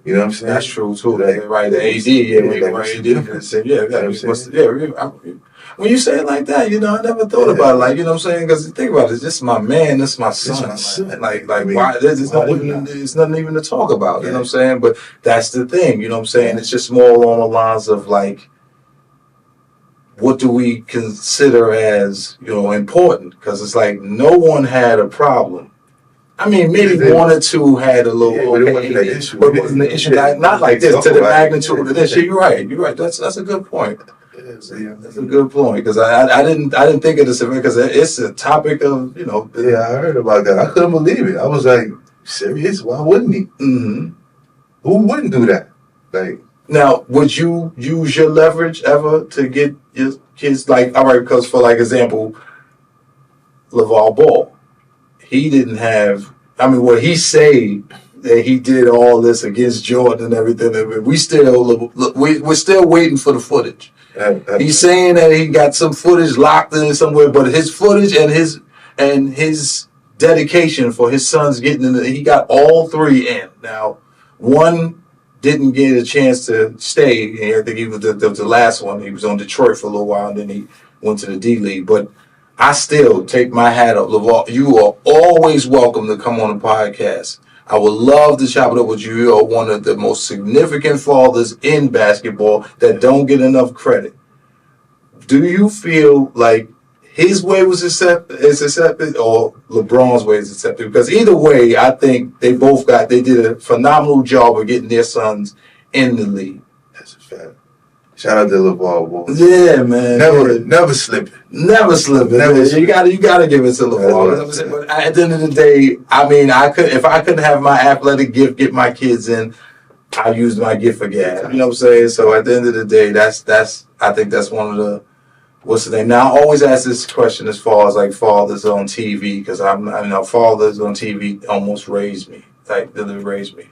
You know what I'm saying? That's true too. Like, Right, the AD, what's the difference? When you say it like that, I never thought about it. Like, you know what I'm saying? Because think about it, this is my man, this is my son. Like, I mean, why? It's nothing even to talk about. You know what I'm saying? But that's the thing. You know what I'm saying? It's just more along the lines of like, what do we consider as important? Because it's like no one had a problem. I mean, maybe one or two had a little, but it wasn't an issue. But it wasn't an issue. Not like this, to the magnitude of this. You're right. That's a good point. That's a good point, because I didn't think of this because it's a topic of Yeah, I heard about that. I couldn't believe it. I was like, serious? Why wouldn't he? Mm-hmm. Who wouldn't do that? Like, now, would you use your leverage ever to get your kids all right? Because for example, LeVar Ball. He didn't have. I mean, what he say that he did all this against Jordan and everything. We're still waiting for the footage. He's saying that he got some footage locked in somewhere, but his footage and his dedication for his sons getting in. He got all three in. Now, one didn't get a chance to stay. I think he was the last one. He was on Detroit for a little while, and then he went to the D League, but. I still take my hat up, LeVar. You are always welcome to come on the podcast. I would love to chop it up with you. You are one of the most significant fathers in basketball that don't get enough credit. Do you feel like his way is accepted or LeBron's way is accepted? Because either way, I think they did a phenomenal job of getting their sons in the league. That's a fact. Shout out to LeVar Ball. Yeah, man. Never slipping. Never slipping. You gotta give it to LeVar. But at the end of the day, I mean, if I couldn't have my athletic gift get my kids in, I used my gift for gas. You know what I'm saying? So at the end of the day, I think that's one of the what's the name? Now I always ask this question as far as like fathers on TV, because fathers on TV almost raised me. Like they raised me.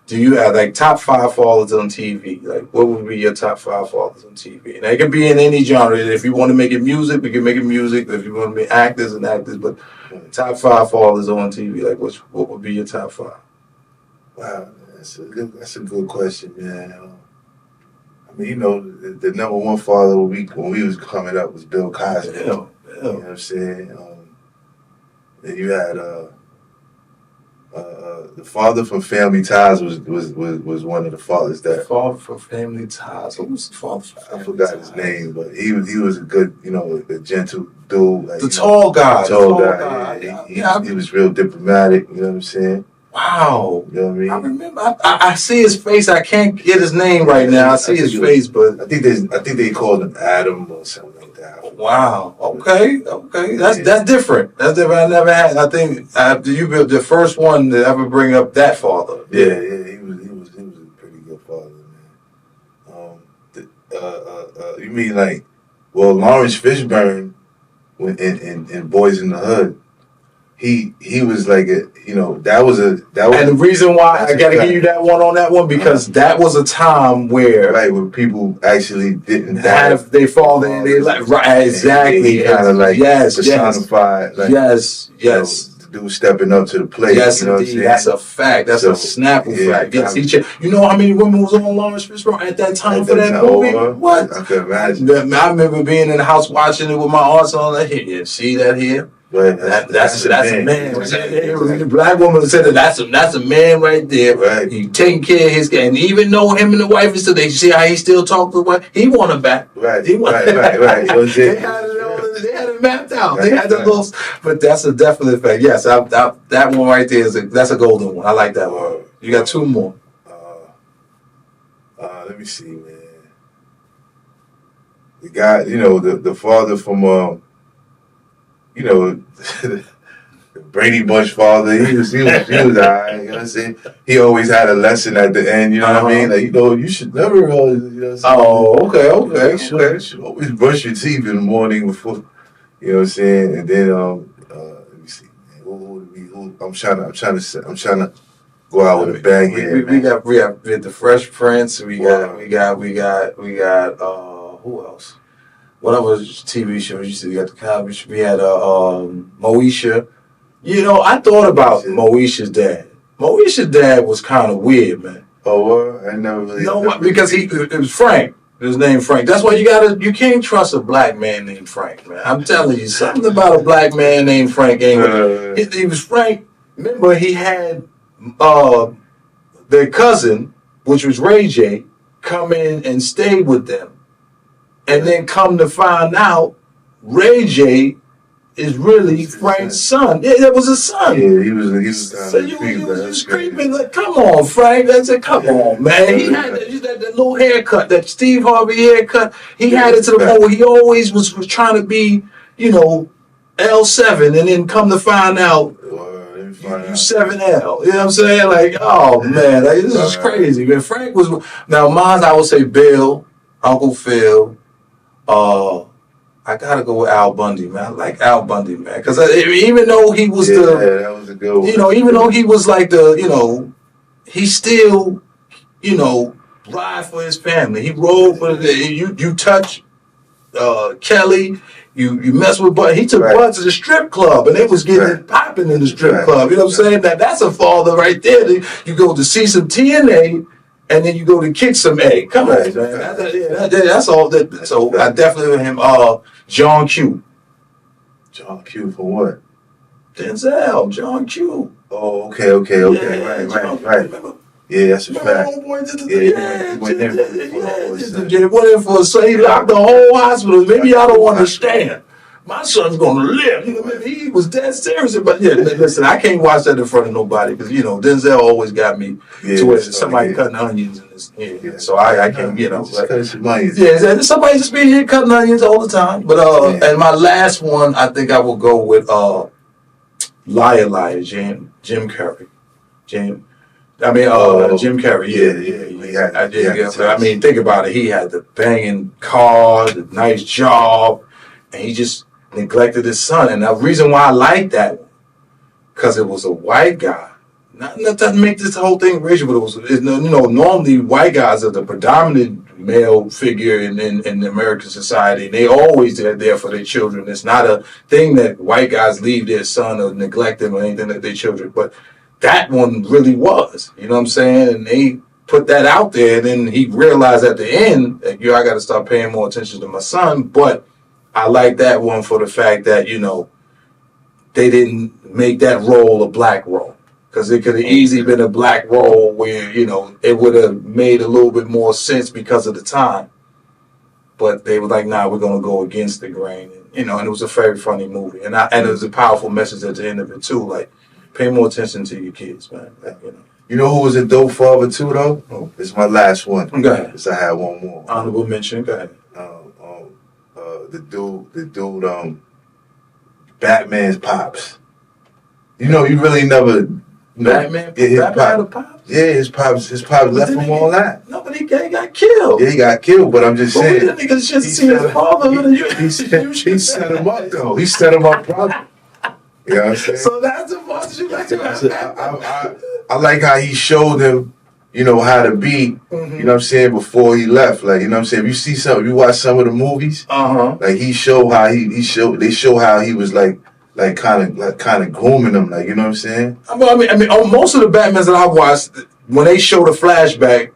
Do you have like top 5 fathers on TV? Like, what would be your top 5 fathers on TV? And it can be in any genre. If you want to make it music, we can make it music. If you want to be actors and actors, but top 5 fathers on TV, like what would be your top 5? Wow, that's a good question, man. I mean, the number one father when we was coming up was Bill Cosby. Yeah. You know what I'm saying? Then you had the father from Family Ties was one of the fathers that. The father from Family Ties. Who was the father from Family Ties? I forgot his name, but he was a good, a gentle dude. Like, the tall guy. The tall guy. He was real diplomatic. You know what I'm saying? Wow. You know what I mean? I remember. I see his face. I can't get his name right now. I see his face, but I think they called him Adam or something like that. Wow. Okay. That's different. That's different. I never had. I think you built the first one to ever bring up that father. Yeah. He was a pretty good father, man. You mean like, well, Lawrence Fishburne, in Boys in the Hood. He was like that was. And the reason why I gotta give you that one because that was a time where where people actually didn't have their father and they exactly kind of like personified yes. The dude stepping up to the plate. Yes, indeed. That's a fact. That's a Snapple fact. Yes, you know how many women was on Lawrence Fishburne at that time for that movie? What? I can imagine. I remember being in the house watching it with my aunts on the here. See that here? Right. That's a man. The black woman said that's a man right there. Right. He taking care of his kid, and even though him and the wife is still, they see how he still talk to the wife. He want her back. Right. He want Right. They had it mapped out. They had the little, but that's a definite fact. Yes, that one right there that's a golden one. I like that one. You got 2 more. Let me see, man. The guy, the father from. The Brady Bunch father. He was alright. You know what I'm saying? He always had a lesson at the end. You know what I mean? Like, you should never. You know what I'm saying? Oh, okay. You should always brush your teeth in the morning before. You know what I'm saying? And then let me see. Who I'm trying to go out with a bang here. We got the Fresh Prince. We got who else? What other TV shows you see? We got the Cosby Show. We had Moesha. You know, I thought about Moesha's dad. Moesha's dad was kind of weird, man. Oh, I never really. You know what? Because it was Frank. His name Frank. That's why you can't trust a black man named Frank, man. I'm telling you, something about a black man named Frank ain't. He was Frank. Remember, he had their cousin, which was Ray J, come in and stay with them. And then come to find out, Ray J is really Frank's son. Yeah, that was his son. Yeah, he was so you was creeping like, come on, Frank. I said, come on, man. He had that little haircut, that Steve Harvey haircut. He had it to the point where he always was trying to be, you know, L7, and then come to find out, you 7L. You know what I'm saying? Like, oh man, like, this is crazy. Man, Frank was now mine. I would say Bill, Uncle Phil. I gotta go with Al Bundy, man. I like Al Bundy, man, because even though he was that was a good one. You know, even though he was like he still, ride for his family. He rode for you touch Kelly. You mess with Bud. He took Bud to the strip club, and they was getting popping in the strip club. You know what I'm saying? That's a father right there. You go to see some TNA, and then you go to kick some A. Come on, man. That's all. So I definitely with him. John Q. John Q for what? Denzel. John Q. Oh, okay. Yeah, right. Yeah, that's a fact. He went in for so he locked the whole hospital. Maybe y'all don't understand. My son's gonna live. He was dead serious. But yeah, listen, I can't watch that in front of nobody because Denzel always got me to where somebody cutting onions in his head. So I can't, somebody just be here cutting onions all the time. But and my last one, I think I will go with Liar, Jim Carrey. Jim Carrey. Yeah. I mean, think about it. He had the banging car, the nice job, and he just neglected his son. And the reason why I like that, because it was a white guy. Not to make this whole thing racial, but normally white guys are the predominant male figure in the American society. And they always are there for their children. It's not a thing that white guys leave their son or neglect them or anything like their children. But that one really was. You know what I'm saying? And they put that out there. And then he realized at the end that, I got to start paying more attention to my son. But I like that one for the fact that, they didn't make that role a black role. Because it could have easily been a black role where, it would have made a little bit more sense because of the time. But they were like, nah, we're going to go against the grain. And, and it was a very funny movie. And it was a powerful message at the end of it, too. Like, pay more attention to your kids, man. You know who was a dope father, too, though? Oh. It's my last one. Go ahead. Because I had one more. Honorable mention. Go ahead. The dude, Batman's pops. You really never... Batman had a pops? Yeah, his pops left him all that. No, but he got killed. Yeah, he got killed, but I'm just saying. But we didn't just see his father. He set him up, though. He set him up properly. You know what I'm saying? So that's the father you like to I like how he showed him, how to be, you know what I'm saying, before he left. Like, you know what I'm saying? If you see something, you watch some of the movies, like they show how he was like kind of grooming them, like, you know what I'm saying? Well, I mean, most of the Batmans that I've watched, when they show the flashback,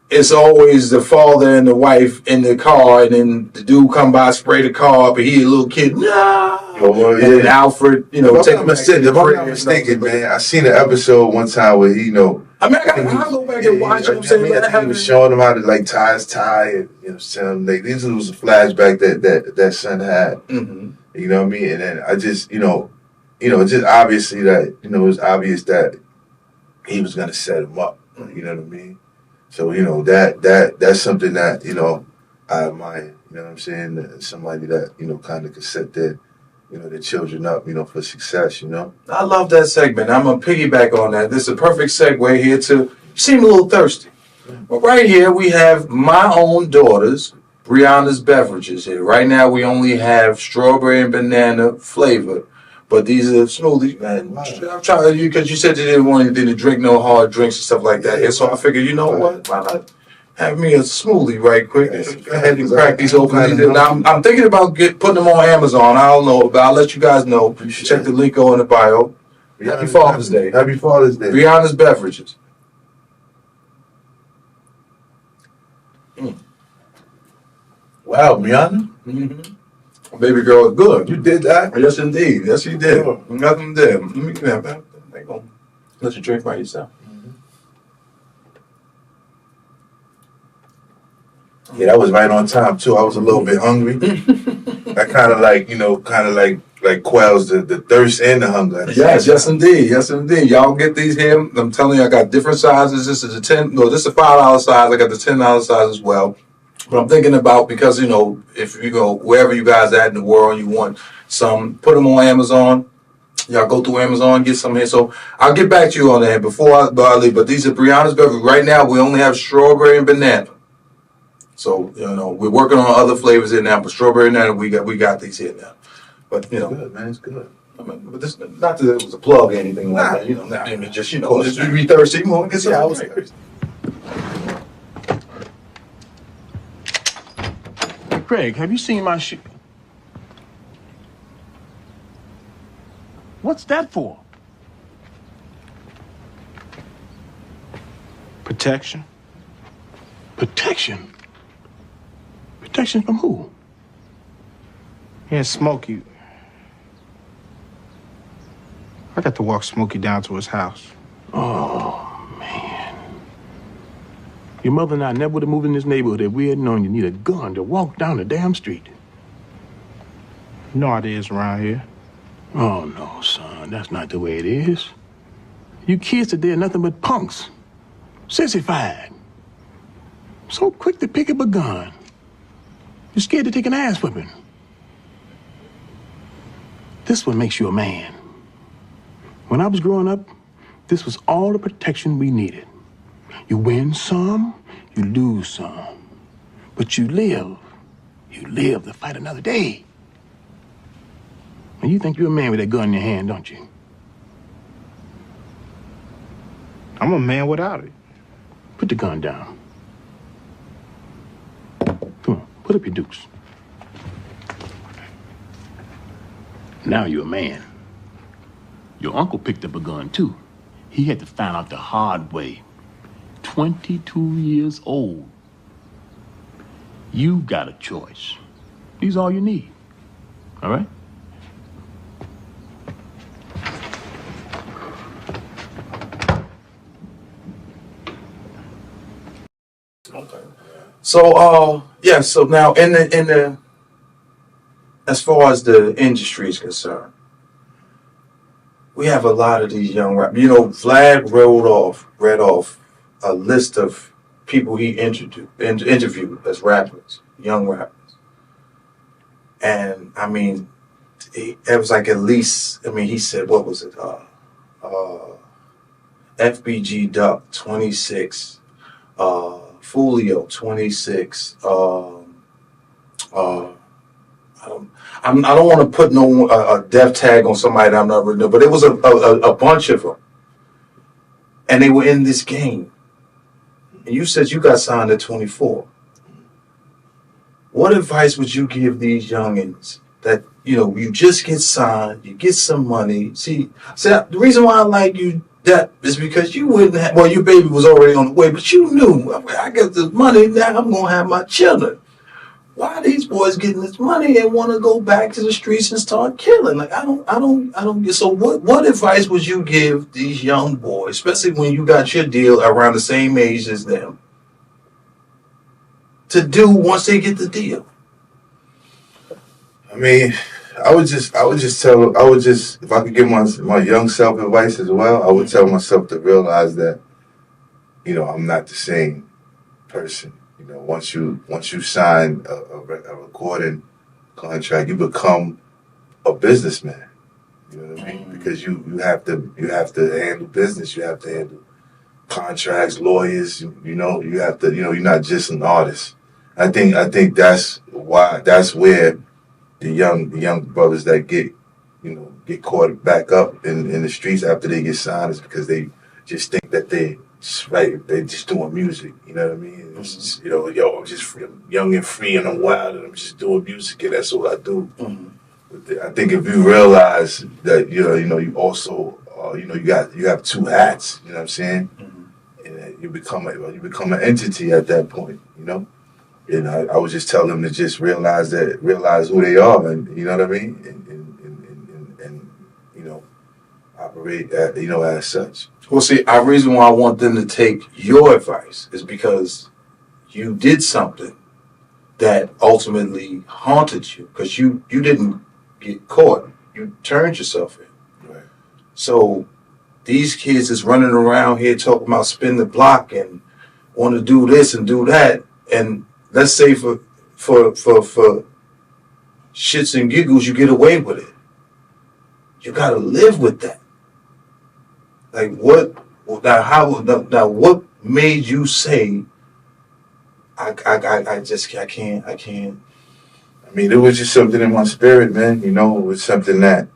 it's always the father and the wife in the car, and then the dude come by, spray the car up, and he a little kid, no. Oh, yeah. And then Alfred, if I'm not mistaken, man, I seen an episode one time where I'll go back and watch it. He was showing him how to tie his tie, and this was a flashback that son had. Mm-hmm. You know what I mean? And then I just, it's just obviously that, it was obvious that he was gonna set him up. You know what I mean? So, that's something that, I admire. You know what I'm saying? Somebody that, kind of could sit there, their children up, for success, I love that segment. I'm going to piggyback on that. This is a perfect segue here to, you seem a little thirsty. But right here we have my own daughter's, Brianna's beverages here. Right now we only have strawberry and banana flavor. But these are smoothies, man. Wow. I'm trying to, because you said you didn't want anything to drink, no hard drinks and stuff like that. And so I figured, you know what? Why not have me a smoothie right quick? Go ahead and crack these open. And I'm thinking about putting them on Amazon. I don't know, but I'll let you guys know. Check the link in the bio. Happy Father's Day. Happy Father's Day. Brianna's beverages. Wow, Brianna. Mm-hmm. Baby girl is good. You did that? Yes, indeed. Yes, you did. Sure. Nothing did. Let me get that. They gonna let you drink by yourself. Yeah, that was right on time too. I was a little bit hungry. That kind of like quells the thirst and the hunger. Yes, indeed. Yes, indeed. Y'all get these here. I'm telling you, I got different sizes. This is this is a $5 size. I got the $10 size as well. But I'm thinking about, because, if you go wherever you guys at in the world, you want some, put them on Amazon. Y'all go through Amazon, get some here. So I'll get back to you on that before I leave. But these are Brianna's beverages. Right now, we only have strawberry and banana. So, we're working on other flavors in now, but strawberry and banana, we got these here now. But, It's good, man. It's good. I mean, but this, not that it was a plug or anything like that. I mean, just, just be thirsty. You want to get some? Yeah, I was thirsty. Craig, have you seen my shoe? What's that for? Protection. Protection? Protection from who? Yeah, Smokey. I got to walk Smokey down to his house. Oh, man. Your mother and I never would have moved in this neighborhood if we had known you need a gun to walk down the damn street. You know how it is around here. Oh, no, son. That's not the way it is. You kids today are nothing but punks. Sissified. So quick to pick up a gun. You're scared to take an ass whipping. This what makes you a man. When I was growing up, this was all the protection we needed. You win some, you lose some. But you live. You live to fight another day. And you think you're a man with that gun in your hand, don't you? I'm a man without it. Put the gun down. Come on, put up your dukes. Now you're a man. Your uncle picked up a gun, too. He had to find out the hard way. 22 years old. You got a choice. These are all you need. All right? Okay. So, so now in the as far as the industry is concerned, we have a lot of these young rappers. Vlad read off a list of people he interviewed as rappers, young rappers. And I mean, it was like at least, he said, what was it? FBG Duck, 26, Fulio, 26, I don't want to put a death tag on somebody that I'm not really, but it was a bunch of them, and they were in this game. And you said you got signed at 24. What advice would you give these youngins that you just get signed, you get some money? See, the reason why I like you that is because you wouldn't have. Well, your baby was already on the way, but you knew, I get this money now. I'm gonna have my children. Why are these boys getting this money and want to go back to the streets and start killing? Like, I don't get. So what advice would you give these young boys, especially when you got your deal around the same age as them, to do once they get the deal? I mean, I would just if I could give my young self advice as well, I would tell myself to realize that, I'm not the same person. Once you sign a recording contract, you become a businessman. You know what I mean? Because you have to handle business. You have to handle contracts, lawyers. You have to. You're not just an artist. I think that's where the young brothers that get caught back up in the streets after they get signed is because they just think that they're just doing music. You know what I mean? It's just, I'm just young and free and I'm wild and I'm just doing music and that's what I do. I think if you realize that you also you have two hats. You know what I'm saying? And that you become an entity at that point. And I would just tell them to just realize who they are, and you know what I mean, and operate as such. Well, see, the reason why I want them to take your advice is because you did something that ultimately haunted you, because you didn't get caught, you turned yourself in. Right. So these kids is running around here talking about spin the block and want to do this and do that, and let's say for shits and giggles, you get away with it. You got to live with that. Like what? Now what made you say? I can't. I mean, it was just something in my spirit, man. It was something that,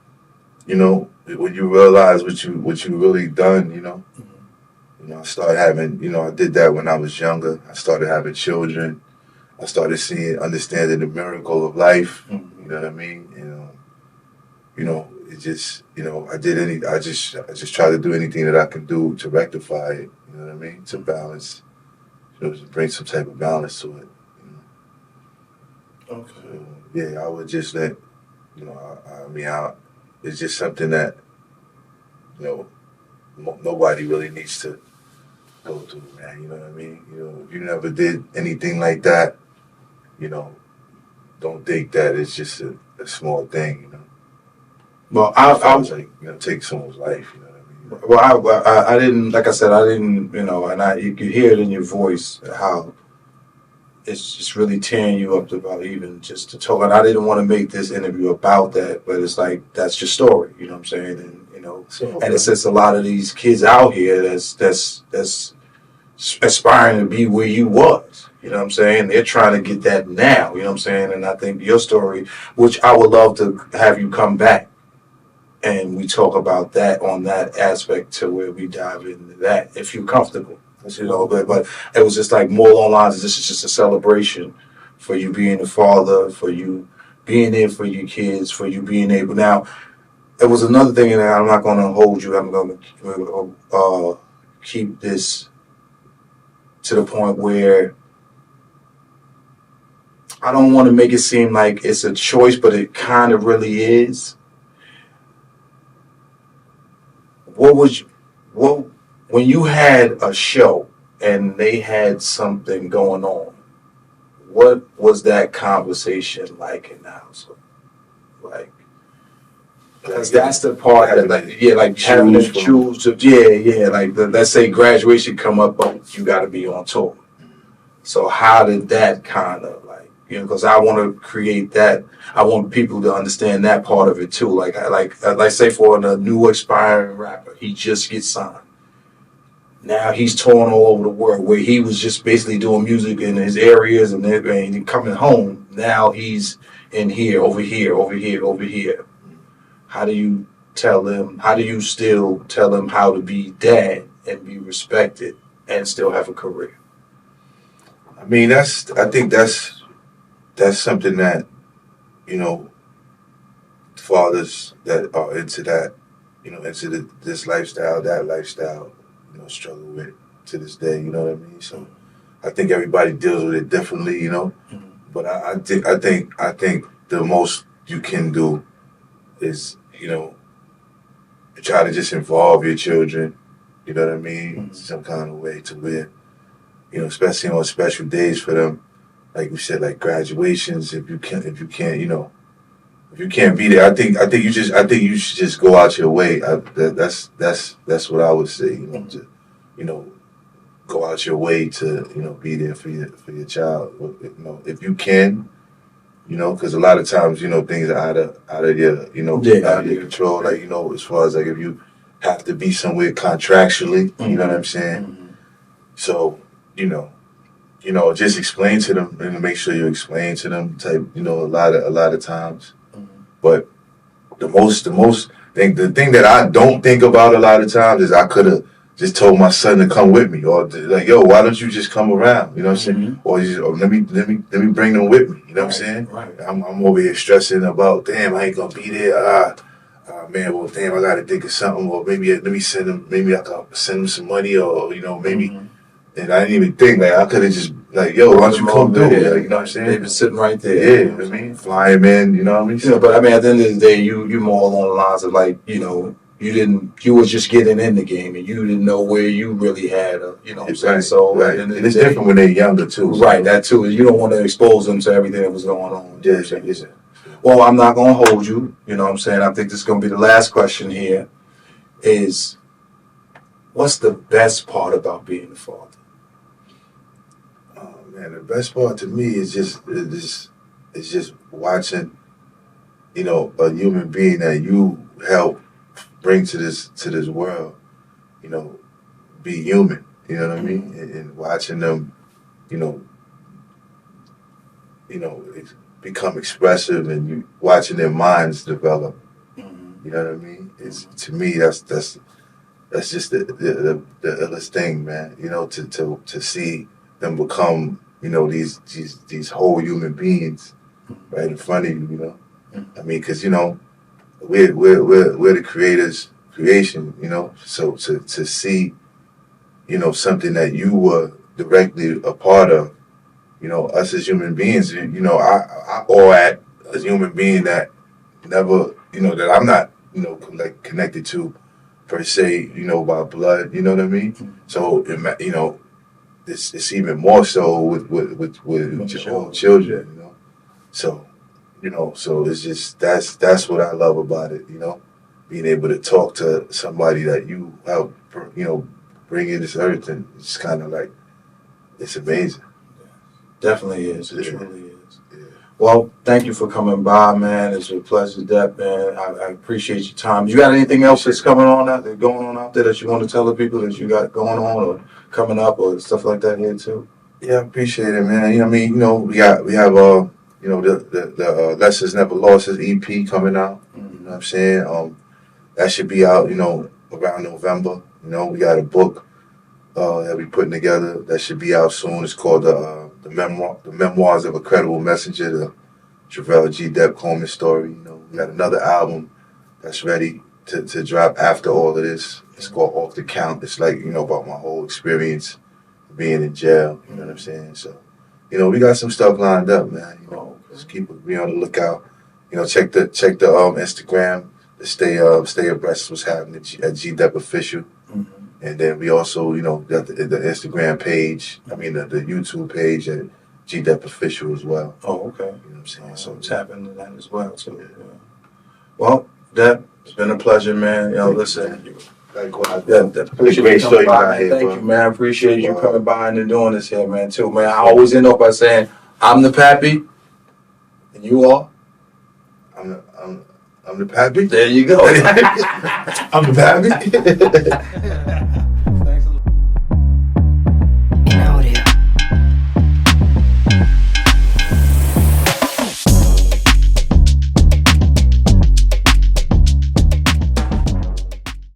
when you realize what you really done, I started having, I did that when I was younger. I started having children. I started understanding the miracle of life. You know what I mean? It just, I just try to do anything that I can do to rectify it. You know what I mean? To balance, to bring some type of balance to it. Okay. So, yeah, I would just let, it's just something that, nobody really needs to go through, man. You know what I mean? If you never did anything like that, don't think that it's just a small thing, Well, I was like, take someone's life, you know what I mean? Well, I didn't, like I said, and you could hear it in your voice how it's just really tearing you up about even just to talk. And I didn't want to make this interview about that, but it's like, that's your story, you know what I'm saying? And, and it's just a lot of these kids out here that's aspiring to be where you was, you know what I'm saying? They're trying to get that now, you know what I'm saying? And I think your story, which I would love to have you come back and we talk about that on that aspect to where we dive into that, if you're comfortable, but it was just like more along lines, this is just a celebration for you being a father, for you being there for your kids, for you being able. Now, it was another thing, and I'm not going to hold you, I'm going to keep this to the point where I don't want to make it seem like it's a choice, but it kind of really is. When you had a show and they had something going on, what was that conversation like in the household? Like, because that's the part that, like having to choose to, let's say graduation come up, but you got to be on tour. So how did that kind of because I want to create that. I want people to understand that part of it too. Like say for a new aspiring rapper, he just gets signed. Now he's touring all over the world where he was just basically doing music in his areas and coming home. Now he's in here, over here, over here, over here. How do you tell him? How do you still tell him how to be dad and be respected and still have a career? I mean, I think that's something that, fathers that are into that, into this lifestyle, that lifestyle, struggle with to this day, you know what I mean? So I think everybody deals with it differently, but I think the most you can do is, try to just involve your children, you know what I mean? Some kind of way to where, especially on special days for them, like we said, like graduations. If you can't, if you can't be there, I think you should just go out your way. That's what I would say. To go out your way to be there for your child. If you can, You know, because a lot of times, you know, things are out of your, you know, out of your control. Like, you know, as far as like if you have to be somewhere contractually, you know what I'm saying? So, you know, just explain to them and make sure you explain to them type, you know, a lot of times. But the thing that I don't think about a lot of times is I could have just told my son to come with me, or like, yo, why don't you just come around? You know what I'm saying? Or let me bring them with me. You know what I'm saying? Right. I'm over here stressing about, damn, I ain't gonna be there. Man, well, damn, I gotta think of something, or maybe let me send them. Maybe I can send them some money, or you know, maybe. And I didn't even think, like, I could have just, like, yo, why don't you come through? Like, you know what I'm saying? They've been sitting right there. Yeah, you know what I mean? Fly him in, you know what I mean? Yeah, but I mean, at the end of the day, you more along the lines of like, you know, you was just getting in the game and you didn't know where you really had you know what I'm saying? So right. And it's different when they're younger too. So. Right, that too. You don't want to expose them to everything that was going on. Yeah. Well, I'm not going to hold you, you know what I'm saying? I think this is going to be the last question here is, what's the best part about being a father? Oh, man, the best part to me is just watching, you know, a human being that you help bring to this world, you know, be human, you know what I mean? And watching them, you know, become expressive, and you watching their minds develop. You know what I mean? It's, to me, that's just the illest thing, man. You know, to see them become, you know, these whole human beings right in front of you. You know, I mean, because you know, we're the creator's creation. You know, so to see, you know, something that you were directly a part of. You know, us as human beings, you know, I owe at a human being that never, you know, that I'm not, you know, like connected to per se, you know, by blood, you know what I mean? So, you know, it's even more so with your own children, you know? So, you know, so it's just, that's what I love about it, you know? Being able to talk to somebody that you help, you know, bring in this earth, and it's kind of like, it's amazing. Definitely is. It truly is. Yeah. Well, thank you for coming by, man. It's a pleasure, Depp, man. I appreciate your time. You got anything else that's going on out there that you want to tell the people that you got going on or coming up or stuff like that here too? Yeah, I appreciate it, man. You know, I mean, you know, we have you know, the Lessons Never Lost EP coming out. You know what I'm saying? That should be out, you know, around November. You know, we got a book that we putting together that should be out soon. It's called the Memoirs of a Credible Messenger, the Travell G. Depp Coleman story. You know, we got another album that's ready to drop after all of this. It's called Off the Count. It's like, you know, about my whole experience being in jail. You know what I'm saying? So, you know, we got some stuff lined up, man. You know, just be on the lookout. You know, check the Instagram to stay abreast of what's happening at G Depp Official. And then we also, you know, got the Instagram page, the YouTube page at G Depp Official as well. Oh, okay. You know what I'm saying? So tap into that as well, too. Yeah. Well, Depp, it's been a pleasure, man. You know, listen. Appreciate you coming by, man. Thank you, man. I appreciate you coming by and doing this here, man, too, man. I always end up by saying, I'm the Pappii, and you are? I'm the Pappii. There you go. I'm the Pappii.